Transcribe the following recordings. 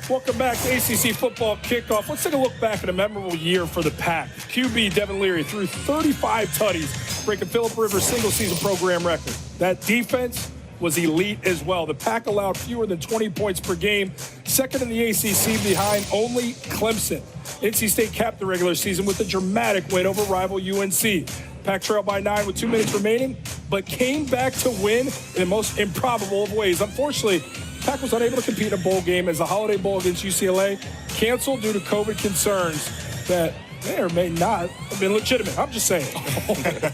Welcome back to ACC Football Kickoff. Let's take a look back at a memorable year for the Pack. QB Devin Leary threw 35 tutties, breaking Phillip Rivers' single-season program record. That defense was elite as well. The Pack allowed fewer than 20 points per game, second in the ACC behind only Clemson. NC State capped the regular season with a dramatic win over rival UNC. Pack trailed by 9 with 2 minutes remaining, but came back to win in the most improbable of ways. Unfortunately, Pack was unable to compete in a bowl game as the Holiday Bowl against UCLA canceled due to COVID concerns that may or may not have been legitimate. I'm just saying.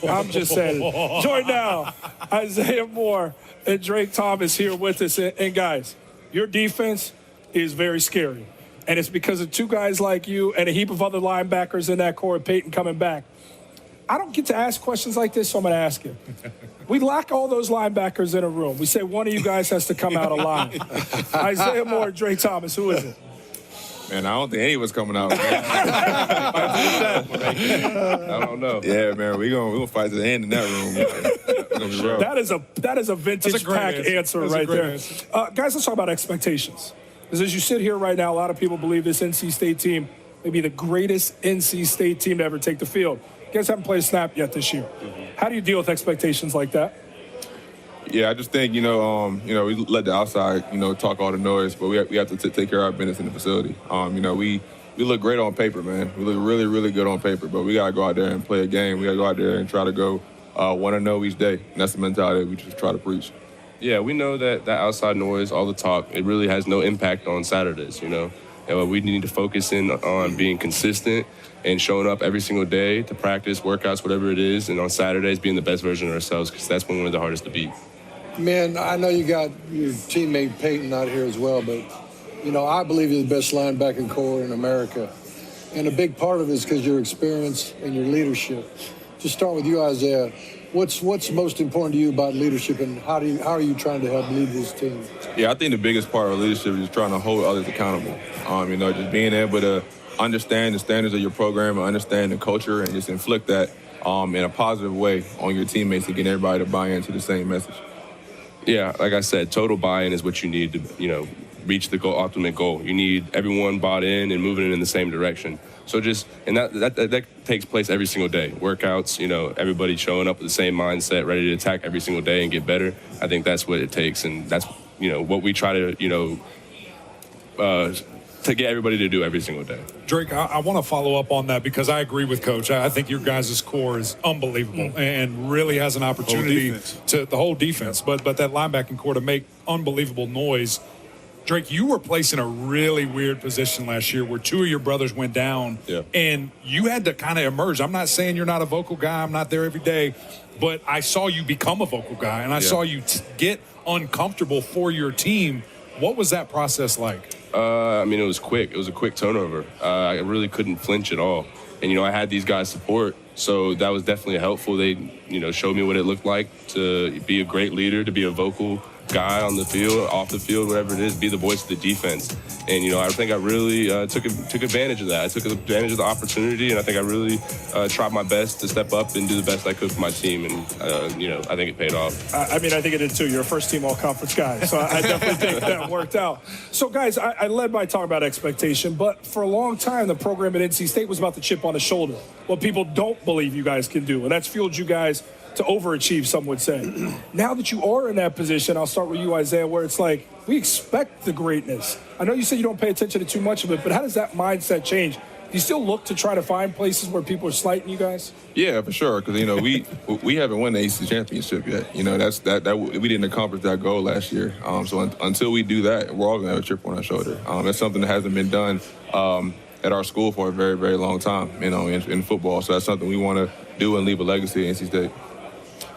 I'm just saying. Joined now, Isaiah Moore and Drake Thomas here with us. And guys, your defense is very scary. And it's because of two guys like you and a heap of other linebackers in that core, Peyton coming back. I don't get to ask questions like this, so I'm going to ask you. We lock all those linebackers in a room. We say one of you guys has to come out alive. Isaiah Moore, Drake Thomas, who is it? Man, I don't think any of us coming out. I don't know. Yeah, man, we're gonna fight to the end in that room. That is a vintage Pack answer right there. Guys, let's talk about expectations. Because as you sit here right now, a lot of people believe this NC State team may be the greatest NC State team to ever take the field. You guys haven't played a snap yet this year. How do you deal with expectations like that? Yeah, I just think, we let the outside, talk all the noise, but we have to take care of our business in the facility. We look great on paper, man. We look really, really good on paper, but we got to go out there and play a game. We got to go out there and try to go 1-0 each day. And that's the mentality we just try to preach. Yeah, we know that outside noise, all the talk, it really has no impact on Saturdays, And we need to focus in on being consistent and showing up every single day to practice, workouts, whatever it is, and on Saturdays being the best version of ourselves, because that's when we're the hardest to beat. Man, I know you got your teammate Peyton out here as well, but, I believe you're the best linebacking core in America. And a big part of it is because of your experience and your leadership. Just start with you, Isaiah. What's most important to you about leadership, and how are you trying to help lead this team? Yeah, I think the biggest part of leadership is trying to hold others accountable. Just being able to understand the standards of your program and understand the culture and just inflict that in a positive way on your teammates to get everybody to buy into the same message. Yeah, like I said, total buy-in is what you need to, reach the ultimate goal. You need everyone bought in and moving in the same direction. So that takes place every single day. Workouts, everybody showing up with the same mindset, ready to attack every single day and get better. I think that's what it takes, and that's, what we try to, to get everybody to do every single day. Drake, I want to follow up on that because I agree with Coach. I think your guys' core is unbelievable and really has an opportunity to the whole defense, but that linebacking core to make unbelievable noise. Drake, you were placed in a really weird position last year where two of your brothers went down, and you had to kind of emerge. I'm not saying you're not a vocal guy. I'm not there every day, but I saw you become a vocal guy, and I saw you get uncomfortable for your team. What was that process like? It was quick. It was a quick turnover. I really couldn't flinch at all. And, I had these guys' support, so that was definitely helpful. They, showed me what it looked like to be a great leader, to be a vocal guy on the field, off the field, whatever it is, be the voice of the defense. And, I think I really took advantage of that. I took advantage of the opportunity, and I think I really tried my best to step up and do the best I could for my team. And, I think it paid off. I think it did too. You're a first-team all-conference guy, so I definitely think that worked out. So, guys, I led by talking about expectation, but for a long time, the program at NC State was about the chip on the shoulder, what people don't believe you guys can do, and that's fueled you guys to overachieve, some would say. Now that you are in that position, I'll start with you, Isaiah, where it's like, we expect the greatness. I know you said you don't pay attention to too much of it, but how does that mindset change? Do you still look to try to find places where people are slighting you guys? Yeah, for sure, because, we haven't won the ACC championship yet. That we didn't accomplish that goal last year. So until we do that, we're all going to have a chip on our shoulder. That's something that hasn't been done at our school for a very, very long time, in football. So that's something we want to do and leave a legacy at NC State.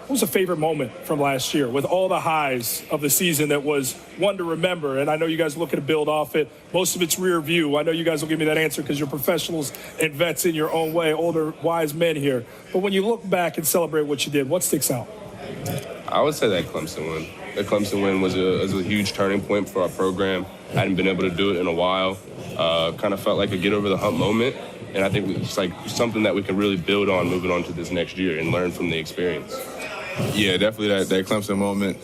What was a favorite moment from last year with all the highs of the season that was one to remember? And I know you guys are looking to build off it. Most of it's rear view. I know you guys will give me that answer because you're professionals and vets in your own way, older, wise men here. But when you look back and celebrate what you did, what sticks out? I would say that Clemson win. The Clemson win was a huge turning point for our program. I hadn't been able to do it in a while. Kind of felt like a get-over-the-hump moment. And I think it's like something that we can really build on moving on to this next year and learn from the experience. Yeah, definitely that Clemson moment.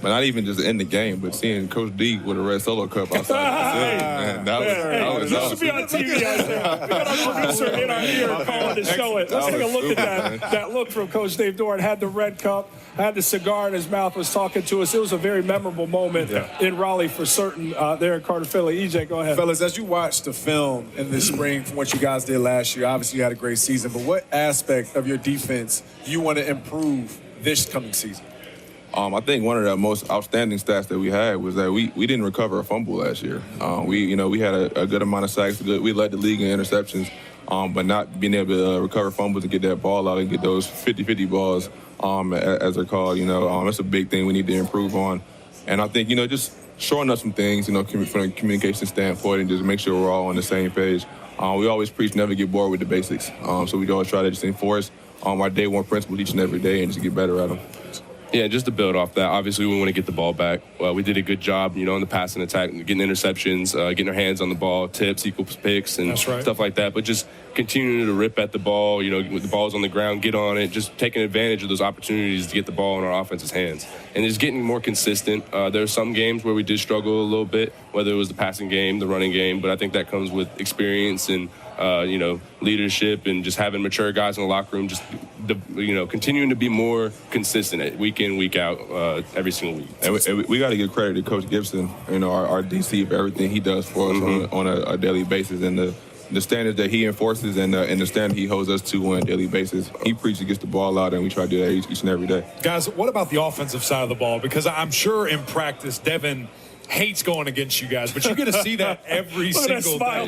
but not even just in the game, but seeing Coach D with a red Solo cup outside the facility, man, that was this awesome. should be on TV, Isaiah. We got our producer in our ear calling to show it. Let's take a look at that look from Coach Dave Doran. Had the red cup, had the cigar in his mouth, was talking to us. It was a very memorable moment in Raleigh for certain there in Carter, Philly. EJ, go ahead. Fellas, as you watch the film in the spring from what you guys did last year, obviously you had a great season, but what aspect of your defense do you want to improve this coming season? I think one of the most outstanding stats that we had was that we didn't recover a fumble last year. We had a good amount of sacks. We led the league in interceptions, but not being able to recover fumbles and get that ball out and get those 50-50 balls, as they're called. That's a big thing we need to improve on. And I think, just showing us some things, from a communication standpoint, and just make sure we're all on the same page. We always preach never get bored with the basics. So we always try to just enforce our day one principles each and every day and just get better at them. Yeah, just to build off that, obviously we want to get the ball back. We did a good job, in the passing attack, getting interceptions, getting our hands on the ball, tips equals picks, and stuff like that. But just continuing to rip at the ball, with the ball's on the ground, get on it, just taking advantage of those opportunities to get the ball in our offense's hands. And just getting more consistent. There are some games where we did struggle a little bit, whether it was the passing game, the running game, but I think that comes with experience and leadership and just having mature guys in the locker room, just continuing to be more consistent week in, week out, every single week. And we got to give credit to Coach Gibson, our DC, for everything he does for us on a daily basis, and the standards that he enforces and the standard he holds us to on a daily basis. He preaches, gets the ball out, and we try to do that each and every day. Guys, what about the offensive side of the ball? Because I'm sure in practice, Devin hates going against you guys, but you get to see that every single day.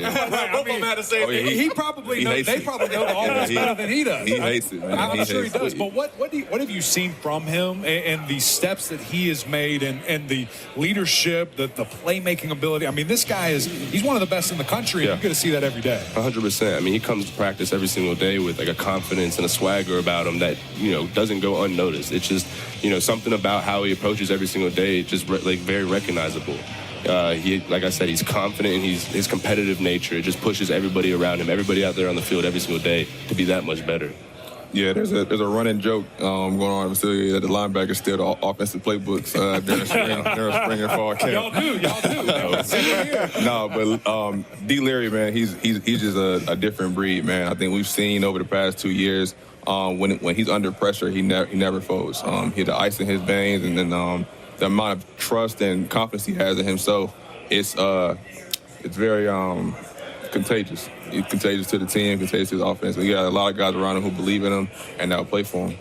He probably knows. They probably know the offense better than he does. He hates it, man. I'm sure he does. But what have you seen from him and the steps that he has made and the leadership, the playmaking ability? I mean, this guy he's one of the best in the country, and you get to see that every day. 100%. I mean, he comes to practice every single day with like a confidence and a swagger about him that doesn't go unnoticed. It's just something about how he approaches every single day, just very recognizable. Like I said, he's confident in his competitive nature. It just pushes everybody around him, everybody out there on the field every single day to be that much better. Yeah, there's a running joke going on in the facility that the linebackers steal the offensive playbooks during spring and fall camp. Y'all do. No, but D. Leary, man, he's just a different breed, man. I think we've seen over the past 2 years when he's under pressure, he never folds. He had the ice in his veins, and then the amount of trust and confidence he has in himself, it's very contagious. It's contagious to the team, contagious to the offense. We got a lot of guys around him who believe in him and that'll play for him.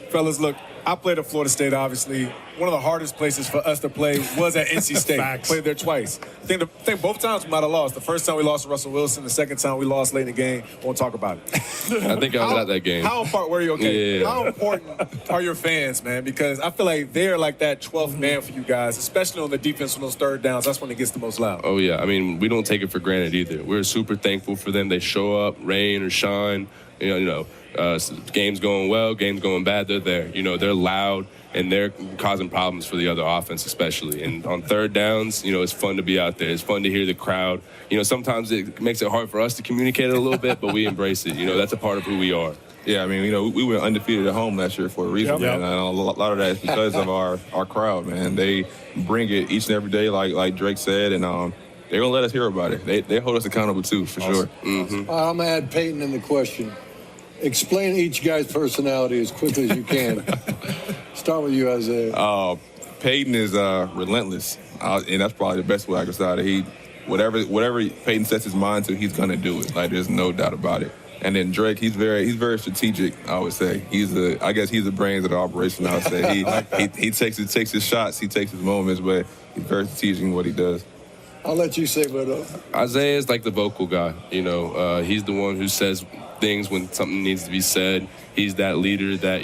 Fellas, look, I played at Florida State, obviously. One of the hardest places for us to play was at NC State. Played there twice. I think both times we might have lost. The first time we lost to Russell Wilson. The second time we lost late in the game. Won't talk about it. I think I was at that game. How important were you? Okay. Yeah. How important are your fans, man? Because I feel like they're like that 12th man for you guys, especially on the defense on those third downs. That's when it gets the most loud. Oh, yeah. I mean, we don't take it for granted either. We're super thankful for them. They show up, rain or shine. Games going well, games going bad, they're there. They're loud, and they're causing problems for the other offense especially. And on third downs, it's fun to be out there. It's fun to hear the crowd. Sometimes it makes it hard for us to communicate it a little bit, but we embrace it. That's a part of who we are. Yeah, I mean, we were undefeated at home last year for a reason, man. And a lot of that is because of our crowd, man. They bring it each and every day, like Drake said, and they're going to let us hear about it. They hold us accountable, too, for sure. I'm going to add Peyton in the question. Explain each guy's personality as quickly as you can. Start with you, Isaiah. Peyton is relentless, and that's probably the best way I can start it. Whatever Peyton sets his mind to, he's going to do it. Like, there's no doubt about it. And then Drake, he's very strategic, I would say. I guess he's the brains of the operation, I would say. He takes his shots, he takes his moments, but he's very strategic in what he does. I'll let you say what. Isaiah is like the vocal guy. He's the one who says things when something needs to be said. He's that leader that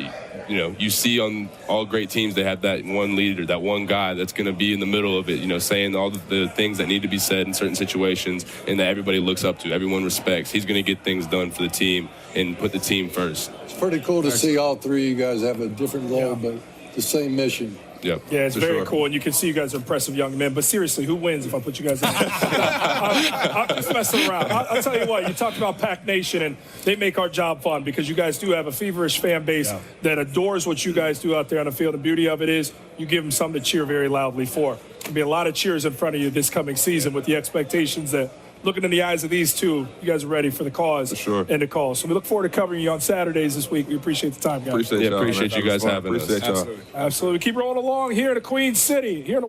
you see on all great teams. They have that one leader, that one guy that's going to be in the middle of it, saying all the things that need to be said in certain situations and that everybody looks up to, everyone respects. He's going to get things done for the team and put the team first. It's pretty cool to see all three of you guys have a different role, but the same mission. Yep. Yeah, it's For very sure. cool, and you can see you guys are impressive young men. But seriously, who wins if I put you guys in? I'm just messing around. I'll tell you what, you talked about Pac Nation, and they make our job fun because you guys do have a feverish fan base that adores what you guys do out there on the field. The beauty of it is you give them something to cheer very loudly for. There'll be a lot of cheers in front of you this coming season with the expectations that, looking in the eyes of these two, you guys are ready for the cause and the call. So we look forward to covering you on Saturdays this week. We appreciate the time, guys. Appreciate y'all, Appreciate man. you guys having us. Appreciate y'all. Absolutely. Keep rolling along here in the Queen City. Here in the